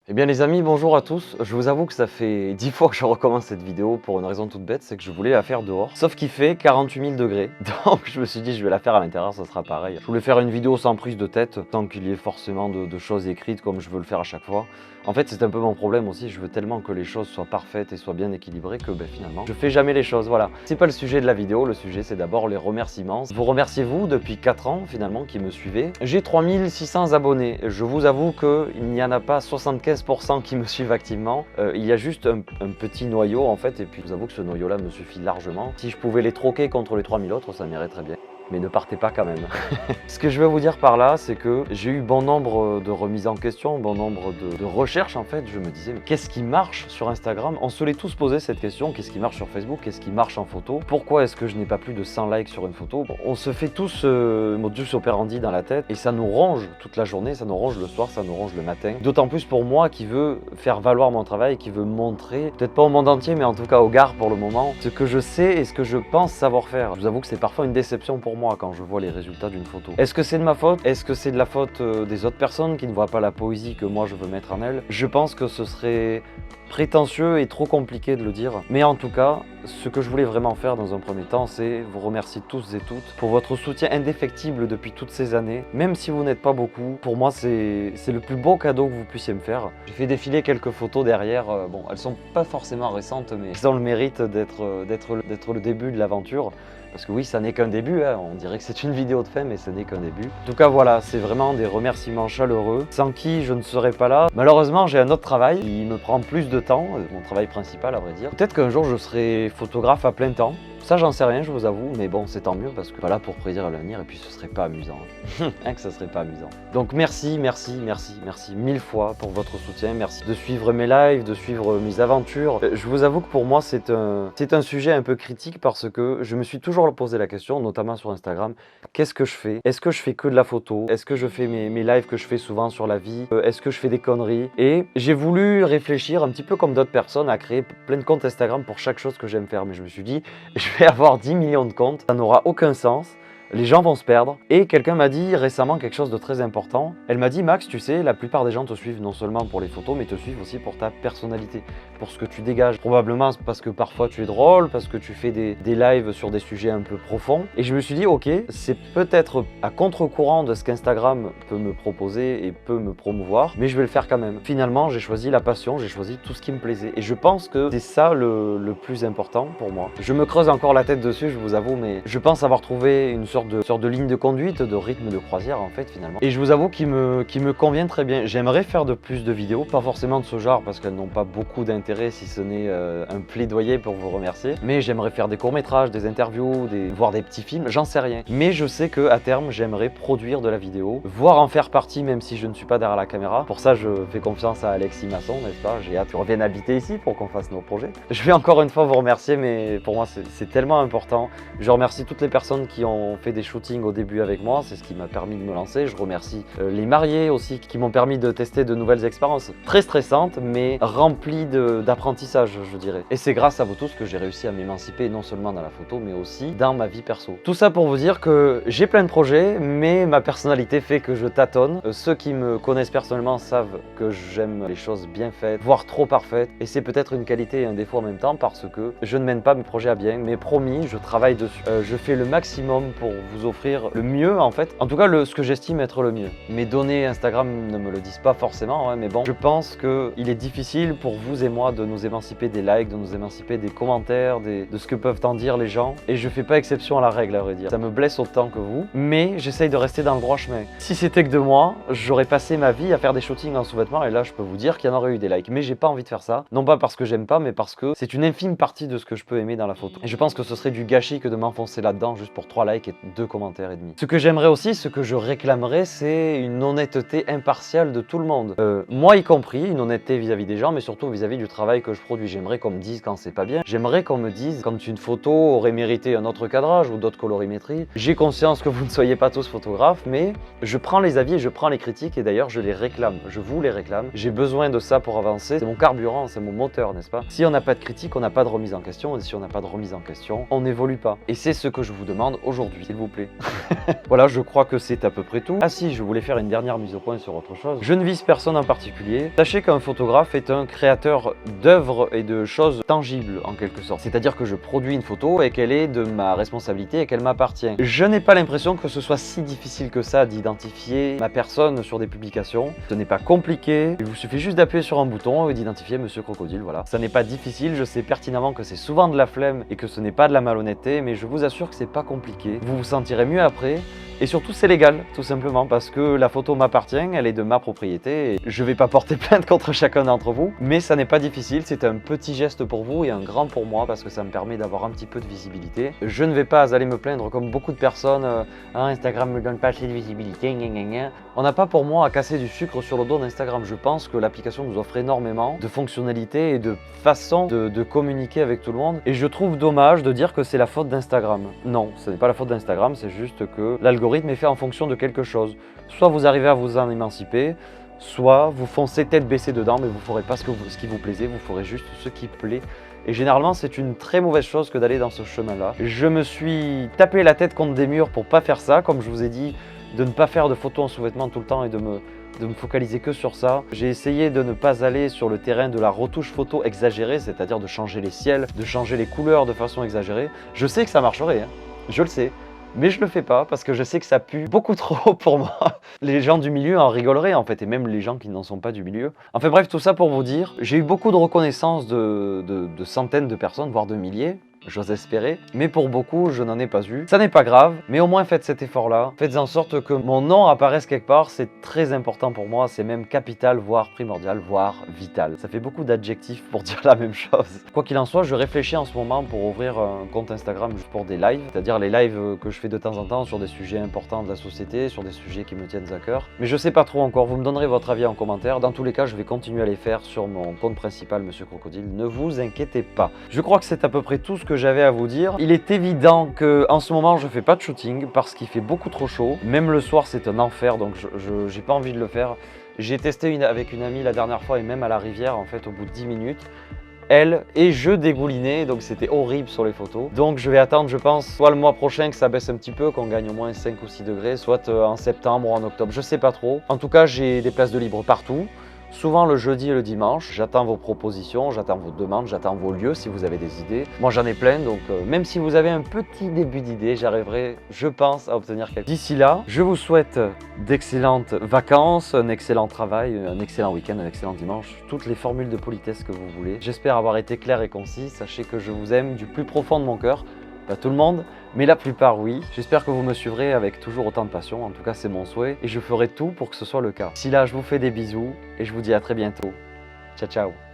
Eh bien les amis, bonjour à tous. Je vous avoue que ça fait 10 fois que je recommence cette vidéo pour une raison toute bête, c'est que je voulais la faire dehors. Sauf qu'il fait 48 000 degrés, donc je me suis dit je vais la faire à l'intérieur, ça sera pareil. Je voulais faire une vidéo sans prise de tête, tant qu'il y ait forcément de choses écrites comme je veux le faire à chaque fois. En fait c'est un peu mon problème aussi, je veux tellement que les choses soient parfaites et soient bien équilibrées que finalement je fais jamais les choses, voilà. C'est pas le sujet de la vidéo, le sujet c'est d'abord les remerciements. Vous remerciez vous depuis 4 ans finalement qui me suivez. J'ai 3600 abonnés, je vous avoue qu'il n'y en a pas 75% qui me suivent activement. Il y a juste un petit noyau en fait, et puis je vous avoue que ce noyau là me suffit largement. Si je pouvais les troquer contre les 3000 autres, ça m'irait très bien. Mais ne partez pas quand même. Ce que je veux vous dire par là, c'est que j'ai eu bon nombre de remises en question, bon nombre de recherches en fait. Je me disais, mais qu'est-ce qui marche sur Instagram? On se l'est tous posé cette question, qu'est-ce qui marche sur Facebook? Qu'est-ce qui marche en photo? Pourquoi est-ce que je n'ai pas plus de 100 likes sur une photo? On se fait tous modus operandi dans la tête et ça nous ronge toute la journée, ça nous ronge le soir, ça nous ronge le matin. D'autant plus pour moi qui veux faire valoir mon travail, qui veut montrer, peut-être pas au monde entier, mais en tout cas au Gard pour le moment, ce que je sais et ce que je pense savoir faire. Je vous avoue que c'est parfois une déception pour moi quand je vois les résultats d'une photo. Est-ce que c'est de ma faute? Est-ce que c'est de la faute des autres personnes qui ne voient pas la poésie que moi je veux mettre en elles? Je pense que ce serait prétentieux et trop compliqué de le dire. Mais en tout cas, ce que je voulais vraiment faire dans un premier temps, c'est vous remercier tous et toutes pour votre soutien indéfectible depuis toutes ces années. Même si vous n'êtes pas beaucoup, pour moi c'est le plus beau cadeau que vous puissiez me faire. J'ai fait défiler quelques photos derrière. Bon, elles sont pas forcément récentes, mais elles ont le mérite d'être le début de l'aventure. Parce que oui, ça n'est qu'un début, hein. On dirait que c'est une vidéo de fin, mais ce n'est qu'un début. En tout cas, voilà, c'est vraiment des remerciements chaleureux, sans qui je ne serais pas là. Malheureusement, j'ai un autre travail qui me prend plus de temps, mon travail principal à vrai dire. Peut-être qu'un jour, je serai photographe à plein temps. Ça, j'en sais rien, je vous avoue, mais bon, c'est tant mieux parce que voilà pour prédire l'avenir et puis ce serait pas amusant. Hein, que ça serait pas amusant. Donc merci, merci, merci, merci 1000 fois pour votre soutien. Merci de suivre mes lives, de suivre mes aventures. Je vous avoue que pour moi, c'est un sujet un peu critique parce que je me suis toujours posé la question, notamment sur Instagram, qu'est-ce que je fais? Est-ce que je fais que de la photo? Est-ce que je fais mes lives que je fais souvent sur la vie? Est-ce que je fais des conneries? Et j'ai voulu réfléchir un petit peu comme d'autres personnes à créer plein de comptes Instagram pour chaque chose que j'aime faire. Mais je me suis dit, je vais avoir 10 millions de comptes, ça n'aura aucun sens. Les gens vont se perdre. Et quelqu'un m'a dit récemment quelque chose de très important. Elle m'a dit, Max, tu sais, la plupart des gens te suivent non seulement pour les photos, mais te suivent aussi pour ta personnalité, pour ce que tu dégages. Probablement parce que parfois tu es drôle, parce que tu fais des lives sur des sujets un peu profonds. Et je me suis dit, ok, c'est peut-être à contre-courant de ce qu'Instagram peut me proposer et peut me promouvoir, mais je vais le faire quand même. Finalement, j'ai choisi la passion, j'ai choisi tout ce qui me plaisait. Et je pense que c'est ça le plus important pour moi. Je me creuse encore la tête dessus, je vous avoue, mais je pense avoir trouvé une sorte de ligne de conduite, de rythme de croisière en fait finalement. Et je vous avoue qu'il me convient très bien. J'aimerais faire de plus de vidéos, pas forcément de ce genre parce qu'elles n'ont pas beaucoup d'intérêt si ce n'est un plaidoyer pour vous remercier. Mais j'aimerais faire des courts-métrages, des interviews, voire des petits films, j'en sais rien. Mais je sais qu'à terme, j'aimerais produire de la vidéo, voire en faire partie même si je ne suis pas derrière la caméra. Pour ça, je fais confiance à Alexis Masson, n'est-ce pas? J'ai hâte qu'il revienne habiter ici pour qu'on fasse nos projets. Je vais encore une fois vous remercier, mais pour moi, c'est tellement important. Je remercie toutes les personnes qui ont fait des shootings au début avec moi, c'est ce qui m'a permis de me lancer. Je remercie les mariés aussi qui m'ont permis de tester de nouvelles expériences très stressantes mais remplies d'apprentissage je dirais. Et c'est grâce à vous tous que j'ai réussi à m'émanciper non seulement dans la photo mais aussi dans ma vie perso. Tout ça pour vous dire que j'ai plein de projets mais ma personnalité fait que je tâtonne. Ceux qui me connaissent personnellement savent que j'aime les choses bien faites, voire trop parfaites, et c'est peut-être une qualité et un défaut en même temps parce que je ne mène pas mes projets à bien, mais promis, je travaille dessus. Je fais le maximum pour vous offrir le mieux en fait, en tout cas ce que j'estime être le mieux. Mes données Instagram ne me le disent pas forcément, mais bon, je pense qu'il est difficile pour vous et moi de nous émanciper des likes, de nous émanciper des commentaires, de ce que peuvent en dire les gens, et je fais pas exception à la règle à vrai dire. Ça me blesse autant que vous, mais j'essaye de rester dans le droit chemin. Si c'était que de moi, j'aurais passé ma vie à faire des shootings en sous-vêtements et là je peux vous dire qu'il y en aurait eu des likes, mais j'ai pas envie de faire ça, non pas parce que j'aime pas, mais parce que c'est une infime partie de ce que je peux aimer dans la photo. Et je pense que ce serait du gâchis que de m'enfoncer là-dedans juste pour 3 likes et 2 commentaires et demi. Ce que j'aimerais aussi, ce que je réclamerais, c'est une honnêteté impartiale de tout le monde. Moi y compris, une honnêteté vis-à-vis des gens, mais surtout vis-à-vis du travail que je produis. J'aimerais qu'on me dise quand c'est pas bien. J'aimerais qu'on me dise quand une photo aurait mérité un autre cadrage ou d'autres colorimétries. J'ai conscience que vous ne soyez pas tous photographes, mais je prends les avis et je prends les critiques et d'ailleurs je les réclame. Je vous les réclame. J'ai besoin de ça pour avancer. C'est mon carburant, c'est mon moteur, n'est-ce pas? Si on n'a pas de critique, on n'a pas de remise en question. Et si on n'a pas de remise en question, on n'évolue pas. Et c'est ce que je vous demande aujourd'hui. vous plaît. Voilà, je crois que c'est à peu près tout. Ah si, je voulais faire une dernière mise au point sur autre chose. Je ne vise personne en particulier. Sachez qu'un photographe est un créateur d'œuvres et de choses tangibles en quelque sorte. C'est-à-dire que je produis une photo et qu'elle est de ma responsabilité et qu'elle m'appartient. Je n'ai pas l'impression que ce soit si difficile que ça d'identifier ma personne sur des publications. Ce n'est pas compliqué. Il vous suffit juste d'appuyer sur un bouton et d'identifier Monsieur Crocodile, voilà. Ça n'est pas difficile, je sais pertinemment que c'est souvent de la flemme et que ce n'est pas de la malhonnêteté, mais je vous assure que c'est pas compliqué. Vous vous sentirez mieux après. Et surtout, c'est légal, tout simplement, parce que la photo m'appartient, elle est de ma propriété. Et je vais pas porter plainte contre chacun d'entre vous, mais ça n'est pas difficile. C'est un petit geste pour vous et un grand pour moi, parce que ça me permet d'avoir un petit peu de visibilité. Je ne vais pas aller me plaindre comme beaucoup de personnes. Instagram me donne pas assez de visibilité, gna gna gna. On n'a pas pour moi à casser du sucre sur le dos d'Instagram. Je pense que l'application nous offre énormément de fonctionnalités et de façons de communiquer avec tout le monde. Et je trouve dommage de dire que c'est la faute d'Instagram. Non, ce n'est pas la faute d'Instagram, c'est juste que l'algorithme est fait en fonction de quelque chose. Soit vous arrivez à vous en émanciper, soit vous foncez tête baissée dedans, mais vous ne ferez pas ce qui vous plaisait, vous ferez juste ce qui plaît. Et généralement, c'est une très mauvaise chose que d'aller dans ce chemin-là. Je me suis tapé la tête contre des murs pour pas faire ça, comme je vous ai dit, de ne pas faire de photos en sous-vêtements tout le temps et de me focaliser que sur ça. J'ai essayé de ne pas aller sur le terrain de la retouche photo exagérée, c'est-à-dire de changer les ciels, de changer les couleurs de façon exagérée. Je sais que ça marcherait, hein. Je le sais. Mais je le fais pas parce que je sais que ça pue beaucoup trop pour moi. Les gens du milieu en rigoleraient en fait, et même les gens qui n'en sont pas du milieu. Enfin bref, tout ça pour vous dire, j'ai eu beaucoup de reconnaissance de centaines de personnes, voire de milliers. J'ose espérer, mais pour beaucoup, je n'en ai pas eu. Ça n'est pas grave, mais au moins faites cet effort-là. Faites en sorte que mon nom apparaisse quelque part, c'est très important pour moi, c'est même capital, voire primordial, voire vital. Ça fait beaucoup d'adjectifs pour dire la même chose. Quoi qu'il en soit, je réfléchis en ce moment pour ouvrir un compte Instagram juste pour des lives, c'est-à-dire les lives que je fais de temps en temps sur des sujets importants de la société, sur des sujets qui me tiennent à cœur. Mais je sais pas trop encore, vous me donnerez votre avis en commentaire. Dans tous les cas, je vais continuer à les faire sur mon compte principal, Monsieur Crocodile, ne vous inquiétez pas. Je crois que c'est à peu près tout ce que j'avais à vous dire. Il est évident que en ce moment je fais pas de shooting parce qu'il fait beaucoup trop chaud. Même le soir c'est un enfer, donc je j'ai pas envie de le faire. J'ai testé avec une amie la dernière fois et même à la rivière en fait au bout de 10 minutes. Elle et je dégoulinais, donc c'était horrible sur les photos. Donc je vais attendre, je pense, soit le mois prochain que ça baisse un petit peu, qu'on gagne au moins 5 ou 6 degrés, soit en septembre ou en octobre, je sais pas trop. En tout cas, j'ai des places de libre partout. Souvent le jeudi et le dimanche, j'attends vos propositions, j'attends vos demandes, j'attends vos lieux si vous avez des idées. Moi j'en ai plein, donc même si vous avez un petit début d'idée, j'arriverai, je pense, à obtenir quelque chose. D'ici là, je vous souhaite d'excellentes vacances, un excellent travail, un excellent week-end, un excellent dimanche, toutes les formules de politesse que vous voulez. J'espère avoir été clair et concis, sachez que je vous aime du plus profond de mon cœur. Pas tout le monde, mais la plupart oui. J'espère que vous me suivrez avec toujours autant de passion, en tout cas c'est mon souhait, et je ferai tout pour que ce soit le cas. D'ici là, je vous fais des bisous, et je vous dis à très bientôt. Ciao ciao.